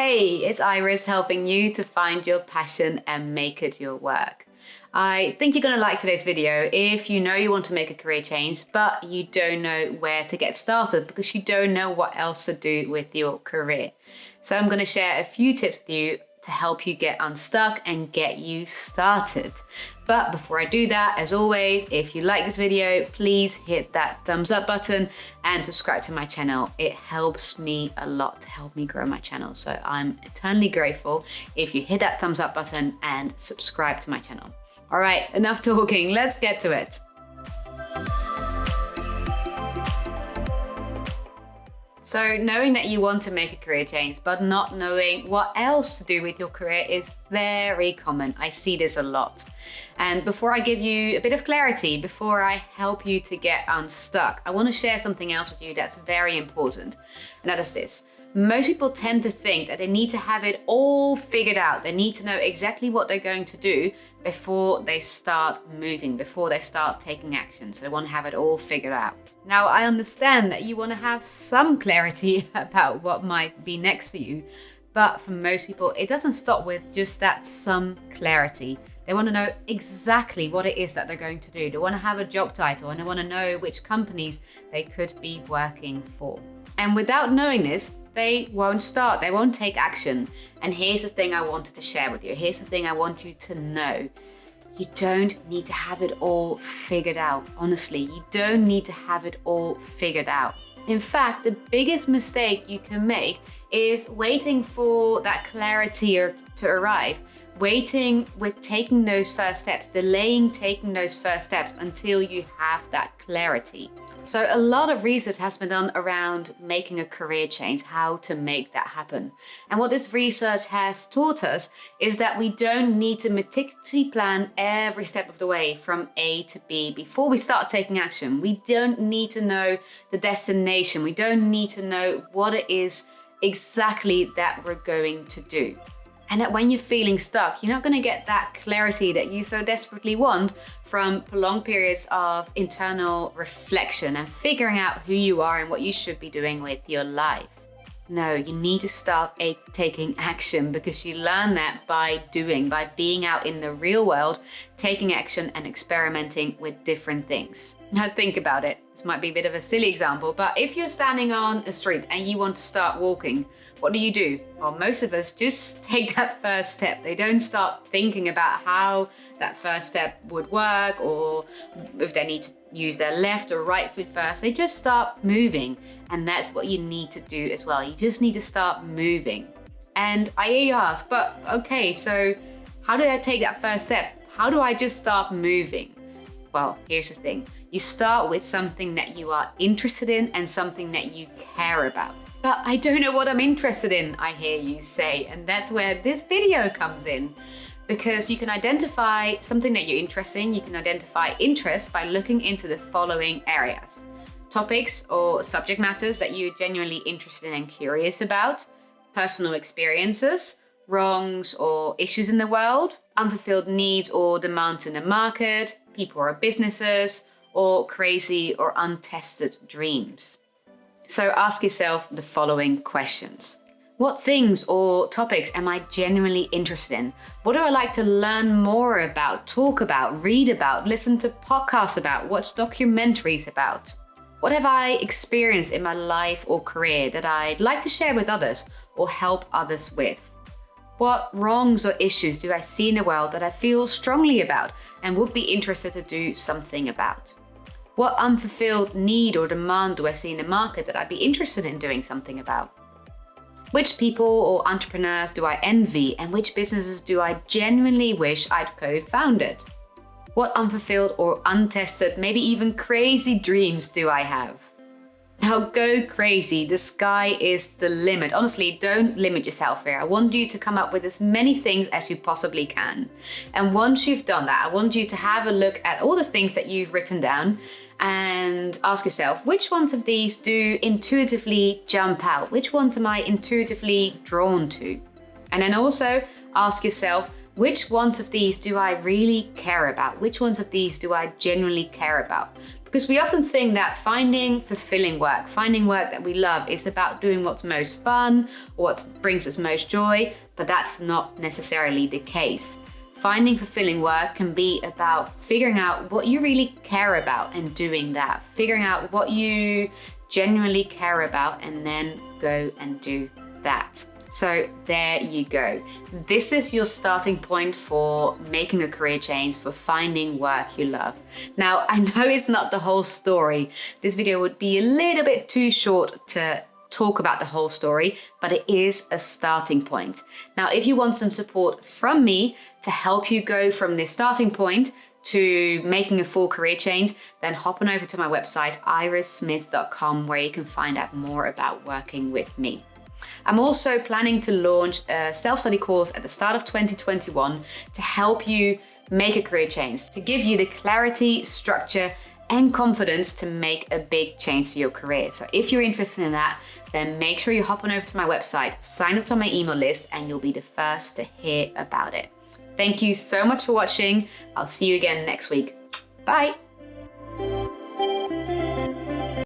Hey, it's Iris helping you to find your passion and make it your work. I think you're going to like today's video if you know you want to make a career change, but you don't know where to get started because you don't know what else to do with your career. So I'm going to share a few tips with you to help you get unstuck and get you started. But before I do that, as always, if you like this video, please hit that thumbs up button and subscribe to my channel. It helps me a lot to help me grow my channel. So I'm eternally grateful if you hit that thumbs up button and subscribe to my channel. All right, enough talking, let's get to it. So knowing that you want to make a career change, but not knowing what else to do with your career is very common. I see this a lot. And before I give you a bit of clarity, before I help you to get unstuck, I want to share something else with you that's very important. And that is this. Most people tend to think that they need to have it all figured out. They need to know exactly what they're going to do before they start moving, before they start taking action. So they want to have it all figured out. Now, I understand that you want to have some clarity about what might be next for you, but for most people, it doesn't stop with just that some clarity. They want to know exactly what it is that they're going to do. They want to have a job title and they want to know which companies they could be working for. And without knowing this, they won't start, they won't take action. And here's the thing I wanted to share with you. Here's the thing I want you to know. You don't need to have it all figured out. Honestly, you don't need to have it all figured out. In fact, the biggest mistake you can make is waiting for that clarity to arrive. Waiting with taking those first steps, delaying taking those first steps until you have that clarity. So a lot of research has been done around making a career change, how to make that happen. And what this research has taught us is that we don't need to meticulously plan every step of the way from A to B before we start taking action. We don't need to know the destination. We don't need to know what it is exactly that we're going to do. And that when you're feeling stuck, you're not going to get that clarity that you so desperately want from prolonged periods of internal reflection and figuring out who you are and what you should be doing with your life. No, you need to start taking action because you learn that by doing, by being out in the real world, taking action and experimenting with different things. Now think about it. This might be a bit of a silly example, but if you're standing on a street and you want to start walking, what do? Well, most of us just take that first step. They don't start thinking about how that first step would work or if they need to use their left or right foot first. They just start moving. And that's what you need to do as well. You just need to start moving. And I hear you ask, but okay, so how do I take that first step? How do I just start moving? Well, here's the thing. You start with something that you are interested in and something that you care about. But I don't know what I'm interested in, I hear you say. And that's where this video comes in. Because you can identify something that you're interested in. You can identify interest by looking into the following areas. Topics or subject matters that you're genuinely interested in and curious about. Personal experiences, wrongs or issues in the world. Unfulfilled needs or demands in the market. People or businesses. Or crazy or untested dreams. So ask yourself the following questions. What things or topics am I genuinely interested in? What do I like to learn more about, talk about, read about, listen to podcasts about, watch documentaries about? What have I experienced in my life or career that I'd like to share with others or help others with? What wrongs or issues do I see in the world that I feel strongly about and would be interested to do something about? What unfulfilled need or demand do I see in the market that I'd be interested in doing something about? Which people or entrepreneurs do I envy and which businesses do I genuinely wish I'd co-founded? What unfulfilled or untested, maybe even crazy dreams do I have? Now go crazy, the sky is the limit. Honestly, don't limit yourself here. I want you to come up with as many things as you possibly can. And once you've done that, I want you to have a look at all those things that you've written down and ask yourself, which ones of these do intuitively jump out? Which ones am I intuitively drawn to? And then also ask yourself, which ones of these do I really care about? Which ones of these do I genuinely care about? Because we often think that finding fulfilling work, finding work that we love is about doing what's most fun or what brings us most joy, but that's not necessarily the case. Finding fulfilling work can be about figuring out what you really care about and doing that, figuring out what you genuinely care about and then go and do that. So there you go. This is your starting point for making a career change, for finding work you love. Now, I know it's not the whole story. This video would be a little bit too short to talk about the whole story, but it is a starting point. Now, if you want some support from me to help you go from this starting point to making a full career change, then hop on over to my website, irissmyth.com, where you can find out more about working with me. I'm also planning to launch a self-study course at the start of 2021 to help you make a career change, to give you the clarity, structure, and confidence to make a big change to your career. So if you're interested in that, then make sure you hop on over to my website, sign up to my email list, and you'll be the first to hear about it. Thank you so much for watching. I'll see you again next week. Bye.